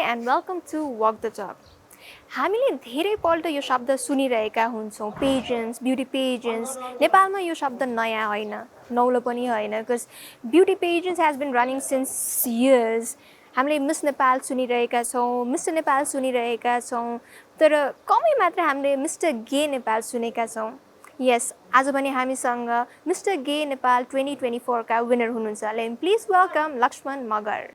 and welcome to Walk the Talk. हामीले धेरैपल्ट यो शब्द सुनिरहेका हुन्छौँ पेजेन्ट्स ब्युटी पेजेन्ट्स नेपालमा यो शब्द नयाँ होइन नौलो पनि होइन because beauty pageants has been running since years हामीले मिस नेपाल सुनिरहेका छौँ मिस्टर नेपाल सुनिरहेका छौँ तर कमै मात्र हामीले मिस्टर गे नेपाल सुनेका छौँ यस आज पनि हामीसँग मिस्टर गे नेपाल 2024 का विनर हुनुहुन्छ let please welcome Laxman Magar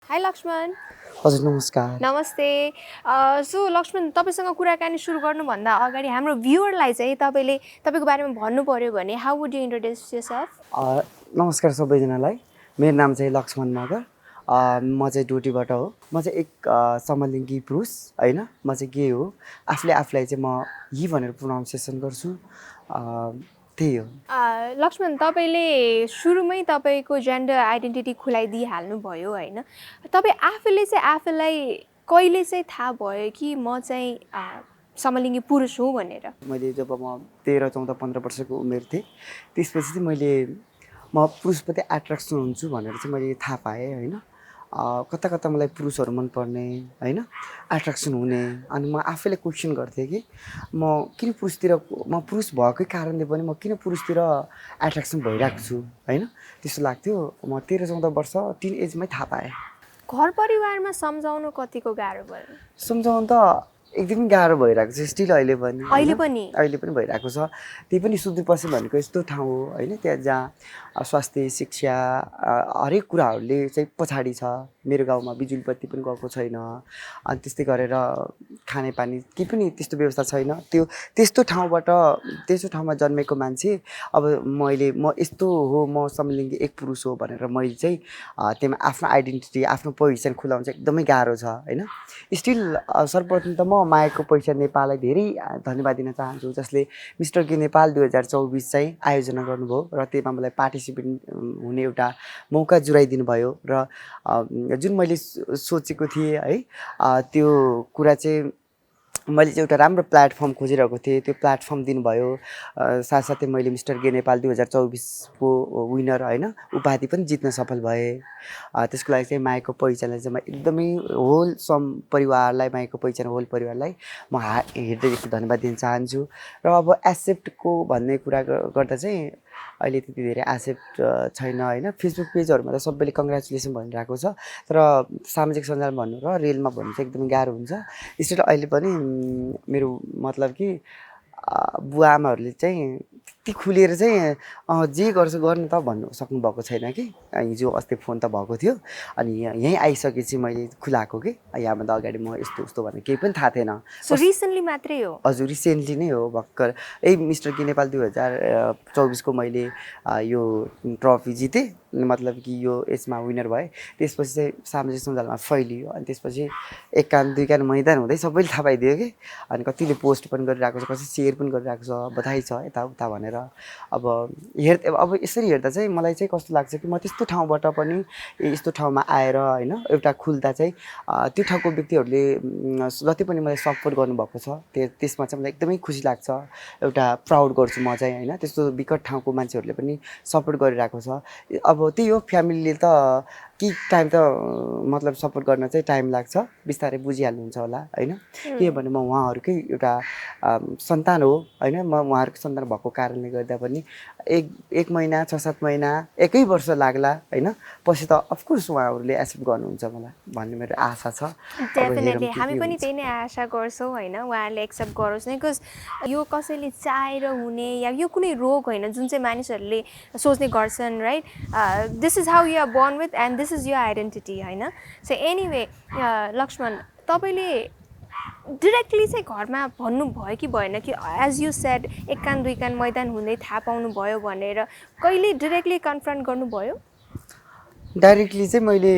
hi Laxman हजुर नमस्कार नमस्ते सो लक्ष्मण तपाईसँग कुराकानी सुरु गर्नुभन्दा अगाडि हाम्रो भ्युअरलाई चाहिँ तपाईको बारेमा भन्नु पर्यो भने how would you introduce yourself नमस्कार सबैजनालाई मेरो नाम चाहिँ लक्ष्मण मगर म चाहिँ डोटीबाट हो म चाहिँ एक समलिङ्गी पुरुष हैन म चाहिँ गे हो आफूलाई चाहिँ म हि भनेर प्रोनाउन्सिएसन गर्छु त्यही हो लक्ष्मण तपाईले सुरुमै तपाईको जेन्डर आइडेन्टिटी खुलाइदिइहाल्नु भयो हैन तपाई आफूले चाहिँ आफूलाई कहिले चाहिँ थाहा भयो कि म चाहिँ समलिङ्गी पुरुष हुँ भनेर मैले जब म 13 14 15 वर्षको उमेर थिएँ त्यसपछि चाहिँ म पुरुषप्रति एट्र्याक्सन हुन्छु भनेर चाहिँ मैले थाहा पाएँ हैन कता मलाई पुरुषहरू मन पर्ने हैन एट्र्याक्सन हुने अनि म आफैले क्वेसन गर्थेँ कि म किन पुरुषतिर म पुरुष भएकै कारणले पनि म किन पुरुषतिर एट्र्याक्सन भइरहेको छु हैन त्यस्तो लाग्थ्यो म 13 14 वर्ष टिन एजमै थाहा पाएँ घर परिवारमा सम्झाउनु कतिको गाह्रो भयो सम्झाउनु त एकदमै गाह्रो भइरहेको छ स्टिल अहिले पनि भइरहेको छ त्यही पनि सुदूरपश्चिम भनेको यस्तो ठाउँ हो हैन त्यहाँ जहाँ स्वास्थ्य शिक्षा हरेक कुराहरूले चाहिँ पछाडि छ मेरो गाउँमा बिजुली बत्ती पनि गएको छैन अनि त्यस्तै गरेर खानेपानी के पनि त्यस्तो व्यवस्था छैन त्यस्तो ठाउँमा जन्मेको मान्छे अब म यस्तो हो म समलिङ्गी एक पुरुष हो भनेर मैले चाहिँ त्यसमा आफ्नो आइडेन्टिटी आफ्नो पहिचान खुलाउन चाहिँ एकदमै गाह्रो छ हैन स्टिल सर्वप्रथम त म मायाको पहिचान नेपाललाई धेरै धन्यवाद दिन चाहन्छु जसले मिस्टर गे नेपाल 2024 चाहिँ आयोजना गर्नुभयो र त्यसमा मलाई पार्टिसिपेट हुने एउटा मौका जुराइदिनु भयो र जुन मैले सोचेको थिएँ है त्यो कुरा चाहिँ मैले चाहिँ एउटा राम्रो प्लेटफर्म खोजिरहेको थिएँ त्यो प्लेटफर्म दिनुभयो साथसाथै मैले मिस्टर गे नेपाल 2024 को विनर हैन उपाधि पनि जित्न सफल भएँ त्यसको लागि चाहिँ मायाको पहिचानलाई चाहिँ म एकदमै होल परिवारलाई मायाको पहिचान होल परिवारलाई म हृदयदेखि धन्यवाद दिन चाहन्छु र अब एक्सेप्टको भन्ने कुरा गर्दा चाहिँ अहिले त्यति धेरै एक्सेप्ट छैन हैन फेसबुक पेजहरुमा त सबैले कङ्ग्रेचुलेसन भनिरहेको छ तर सामाजिक सञ्जाल भन्नु र रिलमा भन्नु चाहिँ एकदमै गाह्रो हुन्छ स्टिल अहिले पनि मेरो मतलब कि बुवा आमाहरूले चाहिँ त्यति खुलेर चाहिँ जे गर्छ गर्नु त भन्नु सक्नु भएको छैन कि हिजो अस्ति फोन त भएको थियो अनि यही आइसकेपछि मैले खुलाएको कि यहाँभन्दा अगाडि म यस्तो उस्तो भन्ने केही पनि थाहा थिएन सो रिसेन्टली मात्रै हो हजुर रिसेन्टली नै हो भर्खर मिस्टर गे नेपाल 2024 को मैले यो ट्रफी जितेँ मतलब कि यो यसमा विनर भए त्यसपछि चाहिँ सामाजिक सञ्जालमा फैलियो अनि त्यसपछि एक कान दुई कान मैदान हुँदै सबैले थाहा पाइदियो कि अनि कतिले पोस्ट पनि गरिरहेको छ कसै सेयर पनि गरिरहेको छ बधाई छ यताउता भनेर अब यसरी हेर्दा चाहिँ मलाई चाहिँ कस्तो लाग्छ कि म त्यस्तो ठाउँबाट पनि यस्तो ठाउँमा आएर हैन एउटा खुल्दा चाहिँ त्यो ठाउँको व्यक्तिहरूले जति पनि मलाई सपोर्ट गर्नुभएको छ त्यसमा चाहिँ मलाई एकदमै खुसी लाग्छ एउटा प्राउड गर्छु म चाहिँ हैन त्यस्तो विकट ठाउँको मान्छेहरूले पनि सपोर्ट गरिरहेको छ अब त्यही हो फ्यामिलीले त कि टाइम त मतलब सपोर्ट गर्न चाहिँ टाइम लाग्छ बिस्तारै बुझिहाल्नुहुन्छ होला हैन किनभने म उहाँहरूकै एउटा सन्तान हो हैन म उहाँहरूको सन्तान भएको कारणले गर्दा पनि एक महिना 6-7 महिना एकै वर्ष लाग्ला हैन पछि त अफकोर्स उहाँहरूले एक्सेप्ट गर्नुहुन्छ मलाई भन्ने मेरो आशा छ डेफिनेटली हामी पनि त्यही नै आशा गर्छौँ हैन उहाँहरूले एक्सेप्ट गरोस् नै बिकज यो कसैले चाहेर हुने या यो कुनै रोग होइन जुन चाहिँ मानिसहरूले सोच्ने गर्छन् right this is how you are born with and this is your identity हैन सो एनिवे लक्ष्मण तपाईले डिरेक्टली चाहिँ घरमा भन्नुभयो कि भएन कि एज यु सेड एक कान दुई कान मैदान हुँदै थाहा पाउनु भयो भनेर कहिले डिरेक्टली कन्फ्रन्ट गर्नुभयो डाइरेक्टली चाहिँ मैले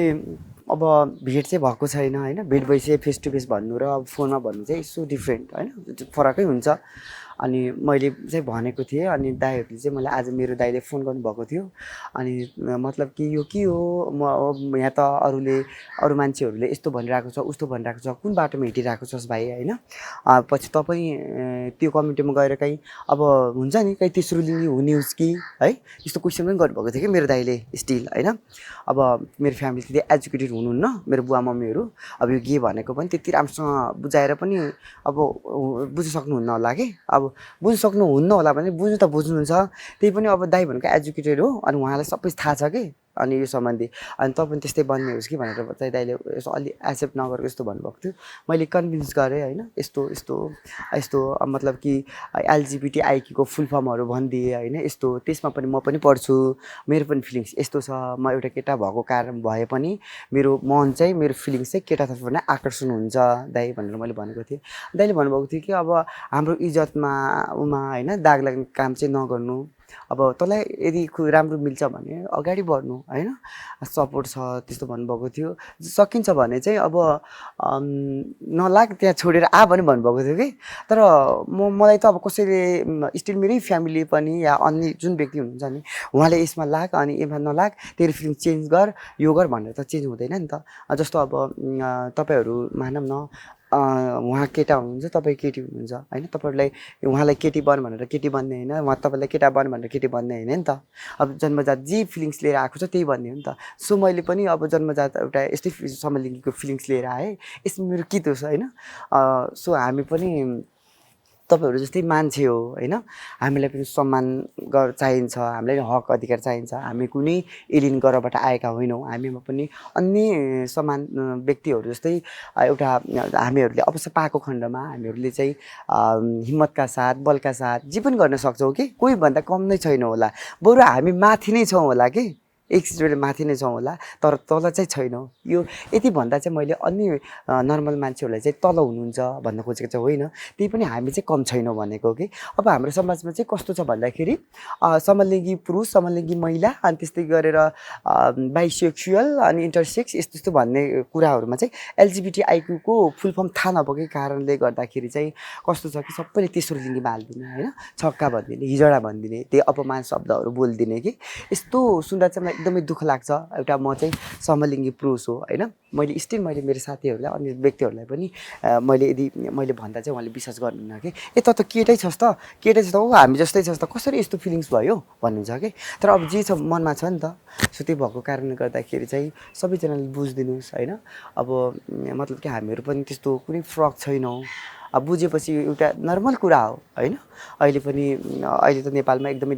अब भेट चाहिँ भएको छैन हैन भेट भइसक्यो फेस टु फेस भन्नु र अब फोनमा भन्नु चाहिँ सो डिफ्रेन्ट हैन फरकै हुन्छ अनि मैले चाहिँ भनेको थिएँ अनि दाइहरूले चाहिँ मलाई आज मेरो दाइले फोन गर्नुभएको थियो अनि मतलब कि यो के हो म यहाँ त अरू मान्छेहरूले यस्तो भनिरहेको छ उस्तो भनिरहेको छ कुन बाटोमा हिँडिरहेको छस् भाइ होइन पछि तपाईँ त्यो कमिटीमा गएर कहीँ अब हुन्छ नि कहीँ तेस्रो लिने हुने होस् कि है यस्तो क्वेसन पनि गर्नुभएको थियो कि मेरो दाइले स्टिल होइन अब मेरो फ्यामिली त्यति एजुकेटेड हुनुहुन्न मेरो बुवा मम्मीहरू अब यो के भनेको पनि त्यति राम्रोसँग बुझाएर पनि अब बुझ्न सक्नुहुन्न होला कि अब बुझ्न सक्नुहुन्न होला भने बुझ्नु त बुझ्नुहुन्छ त्यही पनि अब दाइ भनेको एजुकेटेड हो अनि उहाँलाई सबै थाहा छ कि अनि यो सम्बन्धी अनि तपाईँ त्यस्तै बन्ने होस् कि भनेर चाहिँ दाइले यसो अलि एक्सेप्ट नगरेको यस्तो भन्नुभएको थियो मैले कन्भिन्स गरेँ होइन यस्तो यस्तो यस्तो मतलब कि एलजिबिटीआईको फुल फर्महरू भनिदिएँ होइन यस्तो त्यसमा पनि म पनि पढ्छु मेरो पनि फिलिङ्स यस्तो छ म एउटा केटा भएको कारण भए पनि मेरो मन चाहिँ मेरो फिलिङ्स चाहिँ केटातर्फ नै आकर्षण हुन्छ दाइ भनेर मैले भनेको थिएँ दाइले भन्नुभएको थियो कि अब हाम्रो इज्जतमा उमा होइन दाग लाग्ने काम चाहिँ नगर्नु अब तँलाई यदि राम्रो मिल्छ भने अगाडि बढ्नु होइन सपोर्ट छ त्यस्तो भन्नुभएको थियो सकिन्छ भने चाहिँ अब नलाग त्यहाँ छोडेर आ पनि भन्नुभएको थियो कि तर मलाई त अब कसैले स्टिल मेरै फ्यामिली पनि या अन्य जुन व्यक्ति हुनुहुन्छ नि उहाँले यसमा लाग अनि यसमा नलाग तेरो फिलिङ चेन्ज गर यो गर भनेर त चेन्ज हुँदैन नि त जस्तो अब तपाईँहरू मानौँ न उहाँ केटा हुनुहुन्छ तपाईँ केटी हुनुहुन्छ होइन तपाईँहरूलाई उहाँलाई केटी बन भनेर केटी बन्ने होइन उहाँ तपाईँलाई केटा बन भनेर केटी बन्ने होइन नि त अब जन्मजात जे फिलिङ्स लिएर आएको छ त्यही भन्ने हो नि त सो मैले पनि अब जन्मजात एउटा यस्तै समलिङ्गीको फिलिङ्स लिएर आएँ यसमा मेरो के दोष होइन सो हामी पनि तपाईँहरू जस्तै मान्छे हो होइन हामीलाई पनि सम्मान चाहिन्छ हामीलाई हक अधिकार चाहिन्छ हामी कुनै एलियन ग्रहबाट आएका होइनौँ हामीमा पनि अन्य समान व्यक्तिहरू जस्तै एउटा हामीहरूले अवसर पाएको खण्डमा हामीहरूले चाहिँ हिम्मतका साथ बलका साथ जे पनि गर्न सक्छौँ कि कोही भन्दा कम नै छैन होला बरु हामी माथि नै छौँ होला कि एक सिजले माथि नै छौँ होला तर तल चाहिँ छैनौँ यो यति भन्दा चाहिँ मैले अन्य नर्मल मान्छेहरूलाई चाहिँ तल हुनुहुन्छ भन्न खोजेको चाहिँ होइन त्यही पनि हामी चाहिँ कम छैनौँ भनेको कि अब हाम्रो समाजमा चाहिँ कस्तो छ भन्दाखेरि समलिङ्गी पुरुष समलिङ्गी महिला अनि त्यस्तै गरेर बाइसेक्सुअल अनि इन्टरसेक्स यस्तो यस्तो भन्ने कुराहरूमा चाहिँ एलजिबिटीआईक्यूको फुल फर्म थाहा नभएकै कारणले गर्दाखेरि चाहिँ कस्तो छ कि सबैले तेस्रो लिङ्गीमा हालिदिने होइन छक्का भनिदिने हिजडा भनिदिने त्यही अपमान शब्दहरू बोलिदिने कि यस्तो सुन्दा चाहिँ एकदमै दुःख लाग्छ एउटा म चाहिँ समलिङ्गी पुरुष हो होइन मैले स्टिल मैले मेरो साथीहरूलाई अन्य व्यक्तिहरूलाई पनि मैले यदि मैले भन्दा चाहिँ उहाँले विश्वास गर्नुहुन्न कि ए त केटै छस् त केटै छ त हो हामी जस्तै छस् त कसरी यस्तो फिलिङ्स भयो भन्नुहुन्छ कि तर अब जे छ मनमा छ नि त सो त्यो भएको कारणले गर्दाखेरि चाहिँ सबैजनाले बुझिदिनुहोस् होइन अब मतलब कि हामीहरू पनि त्यस्तो कुनै फरक छैनौँ अब बुझेपछि एउटा नर्मल कुरा हो होइन अहिले त नेपालमा एकदमै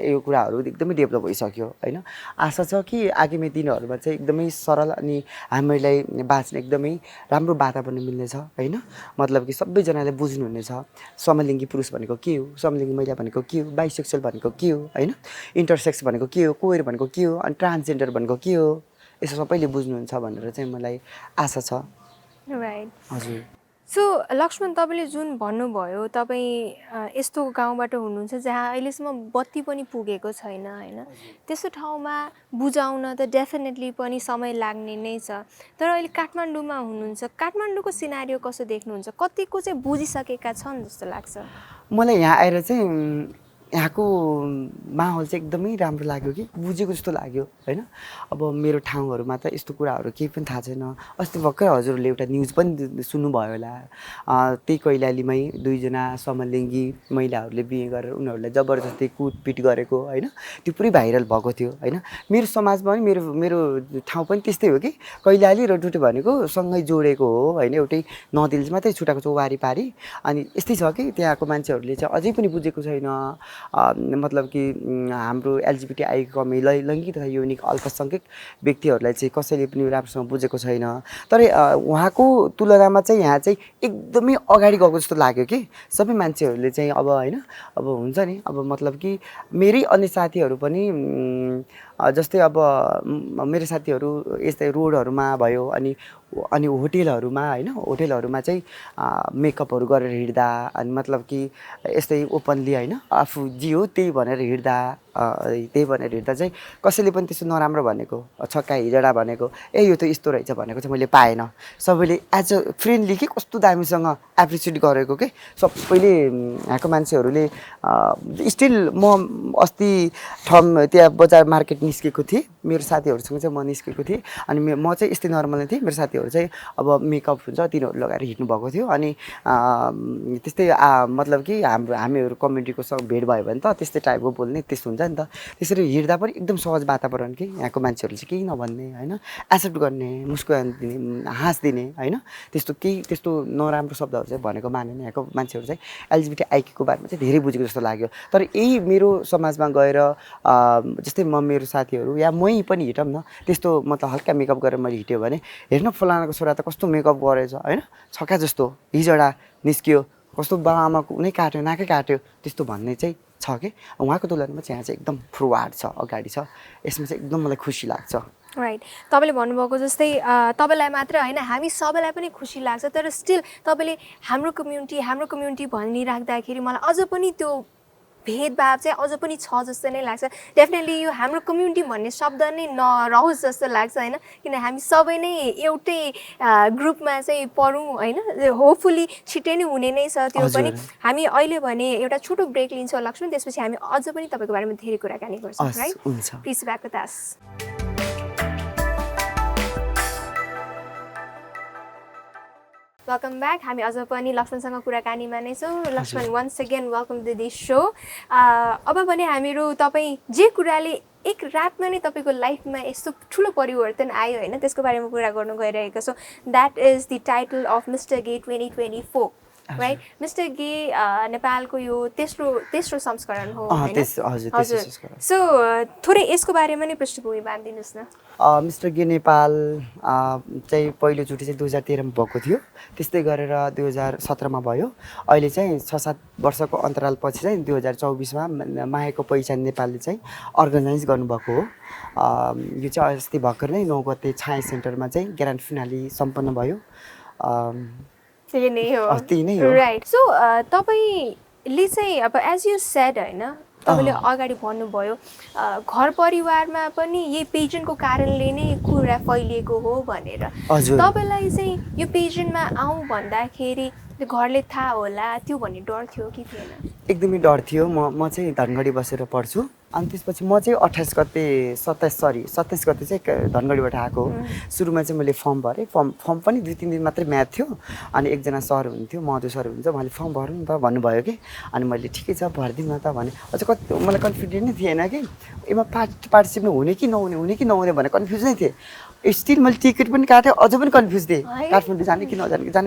यो कुराहरू एकदमै डेभलप भइसक्यो होइन आशा छ कि आगामी दिनहरूमा चाहिँ एकदमै सरल अनि हामीलाई बाँच्न एकदमै राम्रो वातावरण मिल्नेछ होइन मतलब कि सबैजनाले बुझ्नुहुनेछ समलिङ्गी पुरुष भनेको के हो समलिङ्गी महिला भनेको के हो बाइसेक्सुअल भनेको के हो होइन इन्टरसेक्स भनेको के हो क्वेयर भनेको के हो अनि ट्रान्सजेन्डर भनेको के हो यसो सबैले बुझ्नुहुन्छ भनेर चाहिँ मलाई आशा छ राइट हजुर सो लक्ष्मण तपाईँले जुन भन्नुभयो तपाईँ यस्तो गाउँबाट हुनुहुन्छ जहाँ अहिलेसम्म बत्ती पनि पुगेको छैन होइन त्यस्तो ठाउँमा बुझाउन त डेफिनेटली पनि समय लाग्ने नै छ तर अहिले काठमाडौँमा हुनुहुन्छ काठमाडौँको सिनारियो कसो देख्नुहुन्छ कतिको चाहिँ बुझिसकेका छन् जस्तो लाग्छ मलाई यहाँ आएर चाहिँ यहाँको माहौल चाहिँ एकदमै राम्रो लाग्यो कि बुझेको जस्तो लाग्यो होइन अब मेरो ठाउँहरूमा त यस्तो कुराहरू केही पनि थाहा छैन अस्ति भर्खर हजुरहरूले एउटा न्युज पनि सुन्नुभयो होला त्यही कैलालीमै 2 जना समलिङ्गी महिलाहरूले बिहे गरेर उनीहरूलाई जबरजस्ती कुटपिट गरेको होइन त्यो पुरै भाइरल भएको थियो होइन मेरो समाजमा पनि मेरो ठाउँ पनि त्यस्तै हो कि कैलाली र डुटे भनेको सँगै जोडेको हो होइन एउटै नदिल्स मात्रै छुटाएको छ वारिपारि अनि यस्तै छ कि त्यहाँको मान्छेहरूले चाहिँ अझै पनि बुझेको छैन मतलब कि हाम्रो एलजिबिटीआई कमी लैङ्गिक तथा यौनिक अल्पसङ्ख्यक व्यक्तिहरूलाई चाहिँ कसैले पनि राम्रोसँग बुझेको छैन तर उहाँको तुलनामा चाहिँ यहाँ चाहिँ एकदमै अगाडि गएको जस्तो लाग्यो कि सबै मान्छेहरूले चाहिँ अब होइन अब हुन्छ नि अब मतलब कि मेरै अन्य साथीहरू पनि जस्तै अब मेरो साथीहरू यस्तै रोडहरूमा भयो अनि होटेलहरूमा होइन होटेलहरूमा चाहिँ मेकअपहरू गरेर हिँड्दा अनि मतलब कि यस्तै ओपनली होइन आफू जे हो त्यही भनेर हिँड्दा त्यही भनेर हेर्दा चाहिँ कसैले पनि त्यस्तो नराम्रो भनेको छक्का हिजडा भनेको यो त यस्तो रहेछ भनेको चाहिँ मैले पाएन। सबैले एज अ फ्रेन्डली कि कस्तो दामीसँग एप्रिसिएट गरेको के सबैले यहाँको मान्छेहरूले स्टिल म अस्ति त्यहाँ बजार मार्केट निस्केको थिएँ मेरो साथीहरूसँग चाहिँ म निस्केको थिएँ अनि म चाहिँ यस्तै नर्मल थिएँ मेरो साथीहरू चाहिँ अब मेकअप हुन्छ तिनीहरू लगाएर हिँड्नु भएको थियो अनि त्यस्तै मतलब कि हामीहरू कम्युनिटीको भेट भयो भने त त्यस्तै टाइपको बोल्ने त्यस्तो हुन्छ नि त त्यसरी हिँड्दा पनि एकदम सहज वातावरण कि यहाँको मान्छेहरूले चाहिँ केही नभन्ने होइन एक्सेप्ट गर्ने मुस्कुरान दिने हाँस दिने होइन त्यस्तो नराम्रो शब्दहरू चाहिँ भनेको मानेन यहाँको मान्छेहरू चाहिँ एलजिबिटीआईको बारेमा चाहिँ धेरै बुझेको जस्तो लाग्यो। तर यही मेरो समाजमा गएर जस्तै म मेरो साथीहरू या मै पनि हिँडौँ न त्यस्तो मतलब हल्का मेकअप गरेर मैले हिँड्यो भने हेर्न फलानाको छोरा त कस्तो मेकअप गरेछ होइन छक्का जस्तो हिजोडा निस्कियो कस्तो बाबाआमाको कुनै काट्यो नाकै काट्यो त्यस्तो भन्ने चाहिँ छ कि उहाँको तुलनामा चाहिँ यहाँ चाहिँ एकदम फुरवार्ड छ अगाडि छ यसमा चाहिँ एकदम मलाई खुसी लाग्छ। राइट तपाईँले भन्नुभएको जस्तै तपाईँलाई मात्र होइन हामी सबैलाई पनि खुसी लाग्छ तर स्टिल तपाईँले हाम्रो कम्युनिटी भनिराख्दाखेरि मलाई अझ पनि त्यो भेदभाव चाहिँ अझ पनि छ जस्तो नै लाग्छ। डेफिनेटली यो हाम्रो कम्युनिटी भन्ने शब्द नै नरहोस् जस्तो लाग्छ होइन किन हामी सबै नै एउटै ग्रुपमा चाहिँ पढौँ होइन होपफुली छिट्टै नै हुने नै छ त्यो पनि। हामी अहिले भने एउटा छोटो ब्रेक लिन्छौँ लक्ष्मण त्यसपछि हामी अझ पनि तपाईँको बारेमा धेरै कुराकानी गर्छौँ right please back with us. Welcome back हामी अझ पनि लक्ष्मणसँग कुराकानीमा नै छौँ। Laxman once again welcome to this show. अब भने हामीहरू तपाईँ जे कुराले एक रातमा नै तपाईँको लाइफमा यस्तो ठुलो परिवर्तन आयो होइन त्यसको बारेमा कुरा गर्नु गइरहेको छौँ। That is the title of mister gay 2024 right. Mister gay नेपालको यो तेस्रो संस्करण हो हजुर। सो थोरै यसको बारेमा नै पृष्ठभूमि बाँधिदिनुहोस् न। मिस्टर गे नेपाल चाहिँ पहिलोचोटि चाहिँ 2013मा भएको थियो त्यस्तै गरेर 2017मा भयो। अहिले चाहिँ 6-7 वर्षको अन्तरालपछि चाहिँ 2024मा मायाको पहिचान नेपालले चाहिँ अर्गनाइज गर्नुभएको हो। यो चाहिँ अस्ति भर्खर नै 9 गते छाया सेन्टरमा चाहिँ ग्रान्ड फिनाले सम्पन्न भयो। त्यही नै हो राइट। सो तपाईँले चाहिँ अब एज यु सेड होइन तपाईँले अगाडि भन्नुभयो घर परिवारमा पनि यही पेजेन्टको कारणले नै कुरा फैलिएको हो भनेर। तपाईँलाई चाहिँ यो पेजेन्टमा आउँ भन्दाखेरि घरले थाहा होला त्यो भन्ने डर थियो कि थिएन? एकदमै डर थियो। म चाहिँ धनगढी बसेर पढ्छु अनि त्यसपछि म चाहिँ 27 गते चाहिँ धनगढीबाट आएको हो। सुरुमा चाहिँ मैले फर्म भरेँ फर्म पनि 2-3 दिन मात्रै म्याथ थियो अनि एकजना सर हुनुहुन्थ्यो मधु सर हुनुहुन्छ उहाँले फर्म भर्नु नि त भन्नुभयो कि अनि मैले ठिकै छ भरिदिउँ न त भने। अझ कति मलाई कन्फिडेन्ट नै थिएन कि यसमा पार्टिसिपेट हुने कि नहुने भनेर कन्फ्युज नै थिएँ। स्टिल मैले टिकट पनि काटेँ अझ पनि कन्फ्युज थिएँ काठमाडौँ जाने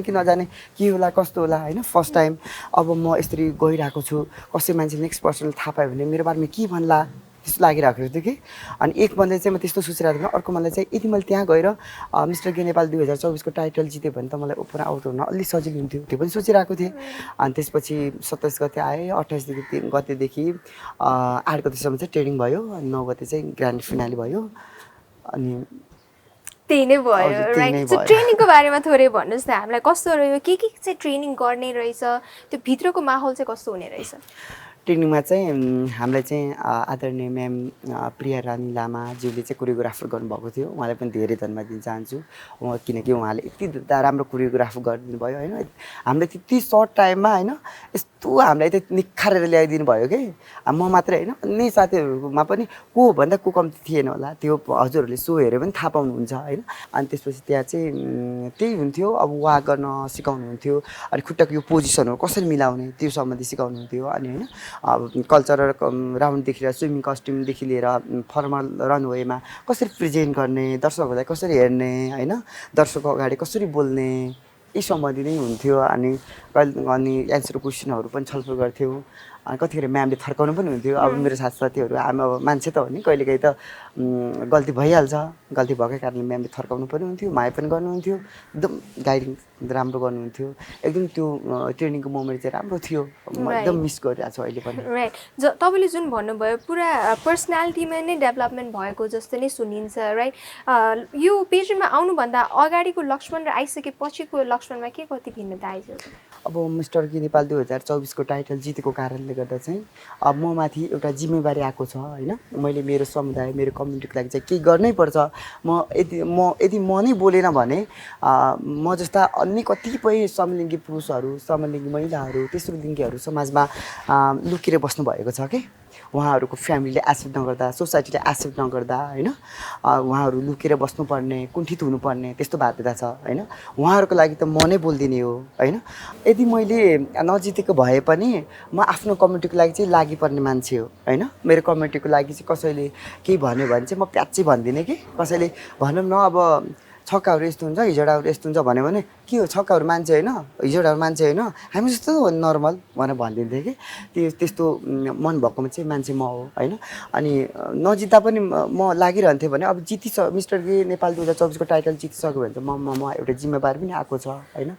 कि नजाने के होला कस्तो होला होइन फर्स्ट टाइम। अब म यसरी गइरहेको छु कसै मान्छे नेक्स्ट पर्सन थाहा पायो भने मेरो बारेमा के भन्ला त्यस्तो लागिरहेको थियो कि। अनि एक मनले चाहिँ म त्यस्तो सोचिरहेको थिएँ अर्को मनले चाहिँ यदि मैले त्यहाँ गएर मिस्टर गे नेपाल 2024को टाइटल जित्यो भने त मलाई ओपन आउट हुन अलि सजिलो हुन्थ्यो त्यो पनि सोचिरहेको थिएँ। अनि त्यसपछि 27 गते आएँ 28 गतेदेखि 8 गतेसम्म चाहिँ ट्रेनिङ भयो अनि 9 गते चाहिँ ग्रान्ड फिनाले भयो अनि त्यही नै भयो राइट। सो ट्रेनिङको बारेमा थोरै भन्नुहोस् न हामीलाई कस्तो रह्यो के चाहिँ ट्रेनिङ गर्ने रहेछ त्यो भित्रको माहौल चाहिँ कस्तो हुने रहेछ? ट्रेनिङमा चाहिँ हामीलाई चाहिँ आदरणीय म्याम प्रिया रानी लामाज्यूले चाहिँ कोरियोग्राफर गर्नुभएको थियो उहाँलाई पनि धेरै धन्यवाद दिन चाहन्छु किनकि उहाँले यति राम्रो कोरियोग्राफ गरिदिनु भयो होइन हामीले त्यति सर्ट टाइममा होइन यस्तो हामीलाई चाहिँ निखारेर ल्याइदिनु भयो कि म मात्रै होइन अन्य साथीहरूमा पनि को भन्दा को कम्ती थिएन होला त्यो हजुरहरूले सो हेऱ्यो भने थाहा पाउनुहुन्छ होइन। अनि त्यसपछि त्यहाँ चाहिँ त्यही हुन्थ्यो अब वाक गर्न सिकाउनुहुन्थ्यो अनि खुट्टाको यो पोजिसनहरू कसरी मिलाउने त्यो सम्बन्धी सिकाउनुहुन्थ्यो अनि होइन कल्चरल राउन्डदेखि लिएर स्विमिङ कस्ट्युमदेखि लिएर फर्मल रनवेमा कसरी प्रेजेन्ट गर्ने दर्शकहरूलाई कसरी हेर्ने होइन दर्शकको अगाडि कसरी बोल्ने यी सम्बन्धी नै हुन्थ्यो। अनि एन्सर क्वेसनहरू पनि छलफल गर्थ्यौँ अनि कतिखेर म्यामले थर्काउनु पनि हुन्थ्यो। अब मेरो साथीहरू हामी अब मान्छे त हो नि कहिलेकाहीँ त गल्ती भइहाल्छ गल्ती भएकै कारणले म्यामले थर्काउनु पनि हुन्थ्यो माया पनि गर्नुहुन्थ्यो एकदम गाइडिङ राम्रो गर्नुहुन्थ्यो एकदम त्यो ट्रेनिङको मोमेन्ट चाहिँ राम्रो थियो म एकदम मिस गरिरहेको छु अहिले पनि। राइट तपाईँले जुन भन्नुभयो पुरा पर्सनालिटीमा नै डेभलपमेन्ट भएको जस्तो नै सुनिन्छ राइट। यो पेजमा आउनुभन्दा अगाडिको लक्ष्मण र आइसकेपछिको लक्ष्मणमा के कति भिन्नता आइसक्यो? अब मिस्टर गे नेपाल 2024को टाइटल जितेको कारणले कारणले गर्दा चाहिँ अब म माथि एउटा जिम्मेवारी आएको छ हैन मैले मेरो समुदाय मेरो कम्युनिटीको लागि चाहिँ केही गर्नै पर्छ यदि म नै बोलेन भने म जस्ता अन्य कतिपय समलिङ्गी पुरुषहरू समलिङ्गी महिलाहरू तेस्रो लिङ्गीहरू समाजमा लुकेर बस्नु भएको छ के उहाँहरूको फ्यामिलीले एक्सेप्ट नगर्दा सोसाइटीले एक्सेप्ट नगर्दा हैन उहाँहरू लुकेर बस्नुपर्ने कुण्ठित हुनुपर्ने त्यस्तो बाध्यता छ हैन उहाँहरूको लागि त म नै बोल्दिने हो हैन यदि मैले नजितेको भए पनि म आफ्नो कम्युनिटीको लागि चाहिँ लागिपर्ने मान्छे हो हैन मेरो कम्युनिटीको लागि चाहिँ कसैले केही भन्यो भने चाहिँ म प्याच्चै भन्दिनँ कि कसैले भनौँ न अब छक्काहरू यस्तो हुन्छ हिजोडाहरू यस्तो हुन्छ भन्यो भने के हो छक्काहरू मान्छे होइन हिजोडाहरू मान्छे होइन हामी जस्तो नर्मल भनेर भनिदिन्थेँ कि त्यस्तो मन भएकोमा चाहिँ मान्छे म हो होइन अनि नजित्दा पनि म लागिरहन्थेँ भने अब मिस्टर गे नेपाल 2024 को टाइटल जितिसक्यो भने चाहिँ म एउटा जिम्मेवारी पनि आएको छ होइन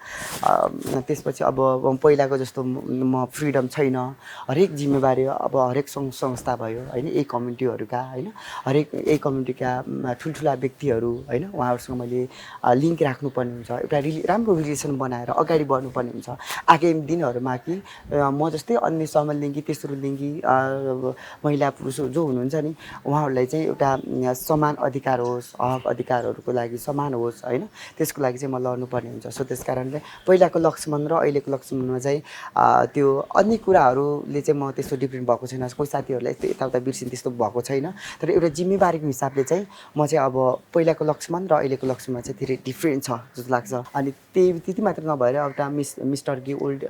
त्यसपछि अब पहिलाको जस्तो म फ्रिडम छैन हरेक जिम्मेवारी अब हरेक सङ्घ संस्था भयो होइन यही कम्युनिटीहरूका होइन हरेक यही कम्युनिटीका ठुल्ठुला व्यक्तिहरू होइन उहाँहरूसँग मैले लिङ्क राख्नुपर्ने हुन्छ एउटा राम्रो रिलेसन बनाएर अगाडि बढ्नुपर्ने हुन्छ आगामी दिनहरूमा कि म जस्तै अन्य समलिङ्गी तेस्रो लिङ्गी महिला पुरुष जो हुनुहुन्छ नि उहाँहरूलाई चाहिँ एउटा समान अधिकार होस् हक अधिकारहरूको लागि समान होस् होइन त्यसको लागि चाहिँ म लड्नुपर्ने हुन्छ सो त्यस कारणले पहिलाको लक्ष्मण र अहिलेको लक्ष्मणमा चाहिँ त्यो अन्य कुराहरूले चाहिँ म त्यस्तो डिफ्रेन्ट भएको छैन कोही साथीहरूलाई यस्तो यताउता बिर्सिन त्यस्तो भएको छैन तर एउटा जिम्मेवारीको हिसाबले चाहिँ म चाहिँ अब पहिलाको लक्ष्मण र अहिलेको लक्ष्मणमा चाहिँ धेरै डिफ्रेन्ट छ जस्तो लाग्छ अनि त्यति मात्र नभएर एउटा मिस्टर गी ओल्ड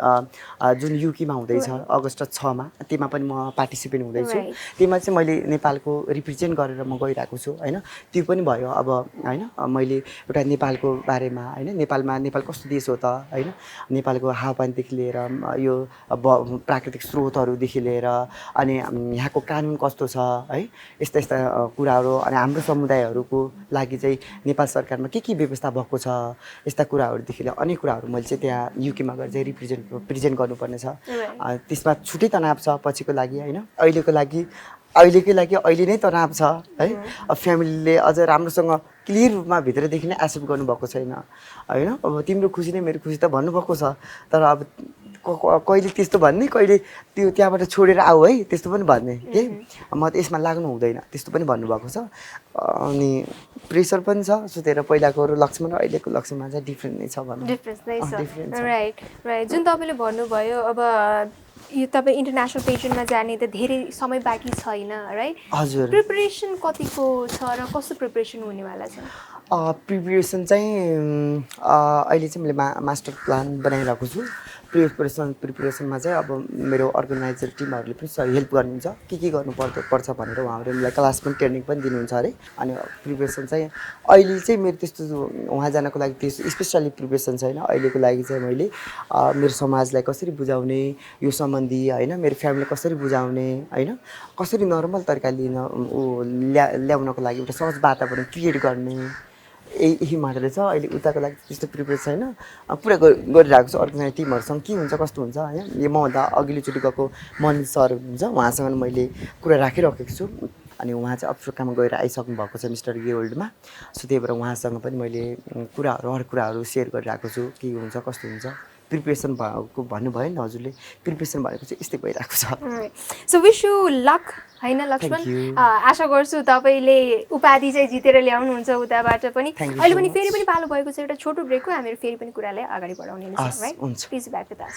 जुन युकीमा हुँदैछ अगस्त 6 मा त्यसमा पनि म पार्टिसिपेट हुँदैछु त्यसमा चाहिँ मैले नेपालको रिप्रेजेन्ट गरेर म गइरहेको छु होइन त्यो पनि भयो अब होइन मैले एउटा नेपालको बारेमा होइन नेपाल कस्तो देश हो त होइन नेपालको हावापानीदेखि लिएर यो प्राकृतिक स्रोतहरूदेखि लिएर अनि यहाँको कानुन कस्तो छ है यस्ता कुराहरू अनि हाम्रो समुदायहरूको लागि चाहिँ नेपाल सरकारमा के व्यवस्था भएको छ यस्ता कुराहरूदेखि लिएर अनेक कुराहरू मैले चाहिँ त्यहाँ युकेमा गएर चाहिँ प्रेजेन्ट गर्नुपर्ने छ त्यसमा छुट्टै तनाव छ पछिको लागि होइन अहिलेकै लागि अहिले नै तनाव छ है अब फ्यामिलीले अझ राम्रोसँग क्लियर रूपमा भित्रदेखि नै एक्सेप्ट गर्नुभएको छैन होइन अब तिम्रो खुसी नै मेरो खुसी त भन्नुभएको छ तर अब कहिले त्यस्तो भन्ने कहिले त्यो त्यहाँबाट छोडेर आऊ है त्यस्तो पनि भन्ने के म त यसमा लाग्नु हुँदैन त्यस्तो पनि भन्नुभएको छ अनि प्रेसर पनि छ सो त्यही पहिलाको लक्ष्मण र अहिलेको लक्ष्मणमा चाहिँ डिफ्रेन्ट नै छ भनौँ डिफ्रेन्स नै छ राइट जुन तपाईँले भन्नुभयो अब यो तपाईँ इन्टरनेसनल पेजेन्टमा जाने त धेरै समय बाँकी छैन राइट हजुर प्रिपरेसन कतिको छ र कस्तो प्रिपरेसन हुनेवाला छ प्रिपरेसन चाहिँ अहिले चाहिँ मैले मास्टर प्लान बनाइरहेको छु प्रिपरेसनमा चाहिँ अब मेरो अर्गनाइजर टिमहरूले पनि हेल्प गर्नुहुन्छ के गर्नु पर्छ भनेर उहाँहरूले मलाई क्लास पनि ट्रेनिङ पनि दिनुहुन्छ अरे अनि प्रिपरेसन चाहिँ अहिले चाहिँ मेरो त्यस्तो वहाँ जानको लागि त्यस्तो स्पेसली प्रिपरेसन छैन अहिलेको लागि चाहिँ मैले मेरो समाजलाई कसरी बुझाउने यो सम्बन्धी होइन मेरो फ्यामिलीलाई कसरी बुझाउने होइन कसरी नर्मल तरिकाले ल्याउनको लागि एउटा सहज वातावरण क्रिएट गर्ने यही मात्रै छ अहिले उताको लागि त्यस्तो प्रिपेयर छैन पुरा गरिरहेको छु अर्गनाइज टिमहरूसँग के हुन्छ कस्तो हुन्छ होइन यो मभन्दा अघिल्लोचोटि गएको मनिष सर हुनुहुन्छ उहाँसँग मैले कुरा राखिराखेको छु अनि उहाँ चाहिँ अफ्रिकामा गएर आइसक्नु भएको छ मिस्टर गेवर्ल्डमा सो त्यही भएर उहाँसँग पनि मैले हर कुराहरू सेयर गरिरहेको छु के हुन्छ कस्तो हुन्छ प्रिपरेसन भएको भन्नुभयो नि हजुरले प्रिपरेसन भनेको चाहिँ यस्तै भइरहेको छ सो विश यू लक होइन लक्ष्मण आशा गर्छु तपाईँले उपाधि चाहिँ जितेर ल्याउनुहुन्छ उताबाट पनि अहिले पनि फेरि पनि पालो भएको छ एउटा छोटो ब्रेकको हामीहरू फेरि पनि कुरालाई अगाडि बढाउने नै छौँ right please back with us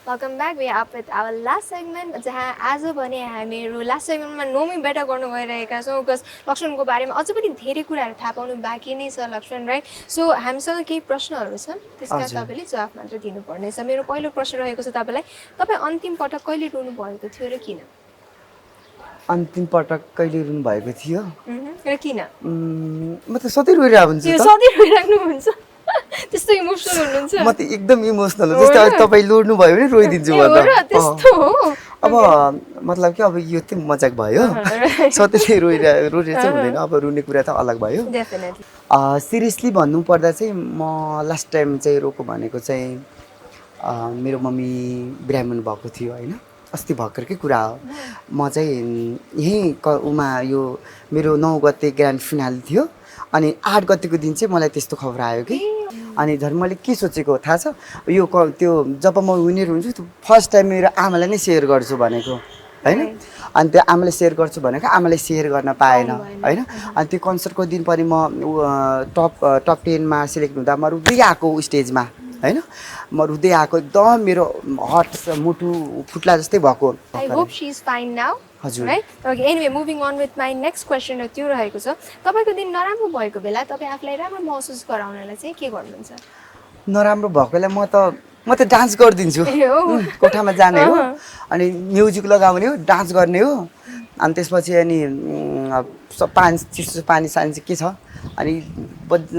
welcome back we up with our last segment जहाँ आज भने हामीहरू लास्ट सेगमेन्टमा नोमी बेटा गर्नु गइरहेका छौँ बिकज लक्ष्मणको बारेमा अझ पनि धेरै कुराहरू थाहा पाउनु बाँकी नै छ लक्ष्मण राइट सो हामीसँग केही प्रश्नहरू छन् त्यसका तपाईँले जवाफ मात्र दिनुपर्नेछ मेरो पहिलो प्रश्न रहेको छ तपाईँलाई तपाईँ अन्तिम पटक कहिले रुनु भएको थियो र किन अन्तिम पटक कहिले रुनु भएको थियो र किन म त सधैँ रोइरहेको हुन्छु सधैँ रोइराख्नुहुन्छ त्यस्तो इमोसनल हुनुहुन्छ म त एकदम इमोसनल हो जस्तै तपाईँ लड्नु भयो भने रोइदिन्छु म त अब मतलब कि अब यो चाहिँ मजाक भयो सधैँ रोइरहेको चाहिँ हुँदैन अब रुने कुरा त अलग भयो सिरियसली भन्नुपर्दा चाहिँ म लास्ट टाइम चाहिँ रोको भनेको चाहिँ मेरो मम्मी ब्राह्मण भएको थियो होइन अस्ति भर्खरकै कुरा हो म चाहिँ यहीँ उमा यो मेरो 9 गते ग्रान्ड फिनाले थियो अनि 8 गतेको दिन चाहिँ मलाई त्यस्तो खबर आयो कि अनि झन् मैले के सोचेको थाहा छ यो त्यो जब म विनर हुन्छु त्यो फर्स्ट टाइम मेरो आमालाई नै सेयर गर्छु भनेको होइन अनि त्यो आमाले सेयर गर्छु भनेको आमाले सेयर गर्न पाएन होइन अनि त्यो कन्सर्टको दिन पनि म टप 10 मा सिलेक्ट हुँदा म रुँदै आएको स्टेजमा होइन म रुँदै आएको एकदम मेरो हर्ट मुटु फुट्ला जस्तै भएको I hope she is fine now हजुर right okay anyway moving on with my next question त्यो रहेको छ तपाईँको दिन नराम्रो भएको बेला तपाईँ आफूलाई राम्रो महसुस गराउनलाई चाहिँ के गर्नुहुन्छ नराम्रो भएको बेला म त डान्स गरिदिन्छु कोठामा जाने हो अनि म्युजिक लगाउने हो डान्स गर्ने हो अनि त्यसपछि अनि चिसो पानी सानी चाहिँ के छ अनि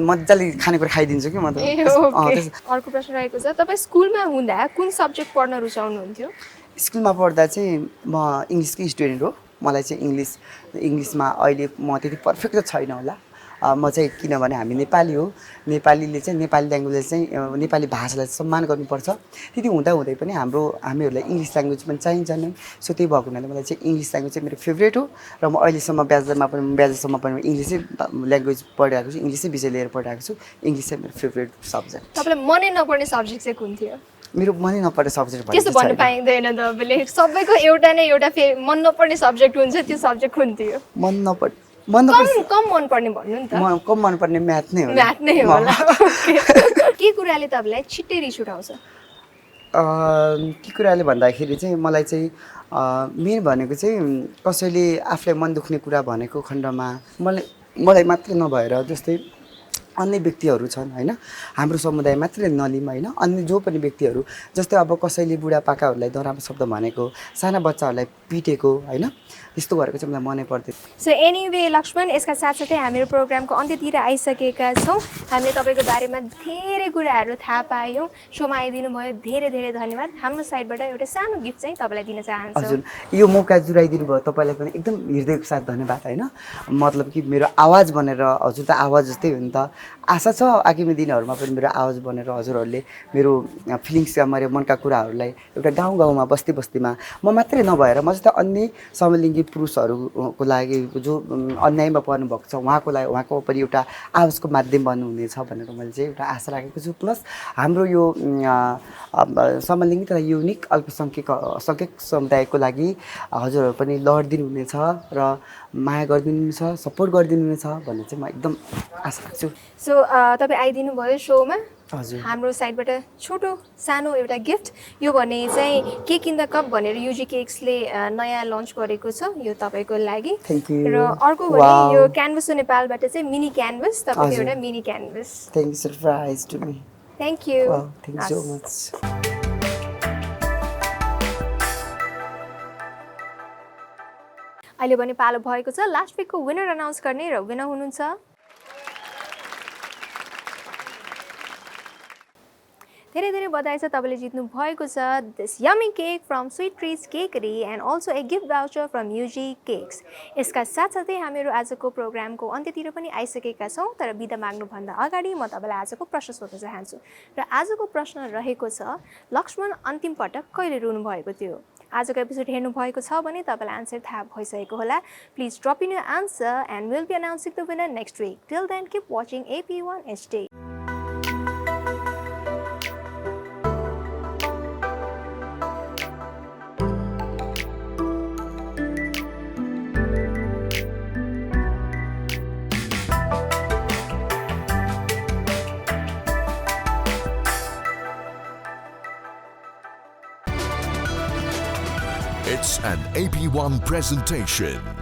मजाले खानेकुरा खाइदिन्छु कि म त अर्को प्रश्न रहेको छ तपाईँ स्कुलमा हुँदा कुन सब्जेक्ट पढ्न रुचाउनुहुन्थ्यो स्कुलमा पढ्दा चाहिँ म इङ्ग्लिसकै स्टुडेन्ट हो मलाई चाहिँ इङ्ग्लिसमा अहिले म त्यति पर्फेक्ट त छैन होला म चाहिँ किनभने हामी नेपाली हो नेपालीले चाहिँ नेपाली ल्याङ्ग्वेजले चाहिँ नेपाली भाषालाई सम्मान गर्नुपर्छ त्यति हुँदै पनि हामीहरूलाई इङ्ग्लिस ल्याङ्ग्वेज पनि चाहिन्छ नै सो त्यही भएको हुनाले मलाई चाहिँ इङ्ग्लिस ल्याङ्ग्वेज चाहिँ मेरो फेभरेट हो र म अहिलेसम्म ब्याचलरसम्म पनि इङ्ग्लिसै ल्याङ्ग्वेज पढिरहेको छु इङ्ग्लिसै विषय लिएर पढिरहेको छु इङ्ग्लिस चाहिँ मेरो फेभरेट सब्जेक्ट तपाईँलाई मनै नपर्ने सब्जेक्ट चाहिँ कुन थियो मेरो मनै नपर्ने सब्जेक्ट त्यस्तो भन्नु पाइँदैन तपाईँले सबैको एउटा न एउटा मन नपर्ने सब्जेक्ट हुन्छ त्यो सब्जेक्ट कुन थियो कम मनपर्ने भन्नु नि त कम मनपर्ने म्याथ नै होला के कुराले तपाईँलाई छिट्टै रिस उठाउँछ के कुराले भन्दाखेरि चाहिँ मलाई चाहिँ मेन भनेको चाहिँ कसैले आफूलाई मन दुख्ने कुरा भनेको खण्डमा मलाई मात्रै नभएर जस्तै अन्य व्यक्तिहरू छन् होइन हाम्रो समुदाय मात्रै नलिम होइन अन्य जो पनि व्यक्तिहरू जस्तै अब कसैले बुढापाकाहरूलाई नराम्रो शब्द भनेको साना बच्चाहरूलाई पिटेको होइन यस्तो गरेको चाहिँ मलाई मनै पर्दैन सो एनीवे लक्ष्मण यसका साथसाथै हाम्रो प्रोग्रामको अन्त्यतिर आइसकेका छौँ हामीले तपाईँको बारेमा धेरै कुराहरू थाहा पायौँ सोमा आइदिनु भयो धेरै धेरै धन्यवाद हाम्रो साइडबाट एउटा सानो गिफ्ट चाहिँ तपाईँलाई दिन चाहन्छु हजुर यो मौका जुराइदिनु भयो तपाईँलाई पनि एकदम हृदयको साथ धन्यवाद होइन मतलब कि मेरो आवाज बनेर हजुर त आवाज जस्तै हो नि त आशा छ आगामी दिनहरूमा पनि मेरो आवाज बनेर हजुरहरूले मेरो फिलिङ्सका मेरो मनका कुराहरूलाई एउटा गाउँमा बस्तीमा म मात्रै नभएर म जस्तै अन्य समलिङ्गी पुरुषहरूको लागि जो अन्यायमा पर्नु भएको छ उहाँको पनि एउटा आवाजको माध्यम बन्नुहुनेछ भनेर मैले चाहिँ एउटा आशा राखेको छु प्लस हाम्रो यो समलिङ्गी तथा युनिक अल्पसङ्ख्यक समुदायको लागि हजुरहरू पनि लडिदिनु हुनेछ र माया गरिदिनुहुनेछ सपोर्ट गरिदिनुहुनेछ भन्ने चाहिँ म एकदम आशा राख्छु सो तपाईँ आइदिनु भयो सोमा हजुर हाम्रो साइडबाट छोटो सानो एउटा गिफ्ट यो भने चाहिँ केक इन द कप भनेर युजी केक्सले नयाँ लन्च गरेको छ यो तपाईँको लागि र अर्को भने यो क्यानभस नेपालबाट चाहिँ मिनी क्यानभस तपाईँको एउटा mini canvas thank you surprise to me thank you thank you so much अहिले भने पालो भएको छ लास्ट विकको विनर अनाउन्स गर्ने र विनर हुनुहुन्छ धेरै धेरै बधाई छ तपाईँले जित्नु भएको छ this yummy cake from sweet treats cakery and also a gift voucher from U G cakes यसका साथसाथै हामीहरू आजको प्रोग्रामको अन्त्यतिर पनि आइसकेका छौँ तर बिदा माग्नुभन्दा अगाडि म तपाईँलाई आजको प्रश्न सोध्न चाहन्छु र आजको प्रश्न रहेको छ लक्ष्मण अन्तिम पटक कहिले रुनु भएको थियो आजको एपिसोड हेर्नु भएको छ भने तपाईँलाई आन्सर थाहा भइसकेको होला please drop in your answer and will be announcing the winner next week till then keep watching AP1HD It's an AP1 presentation.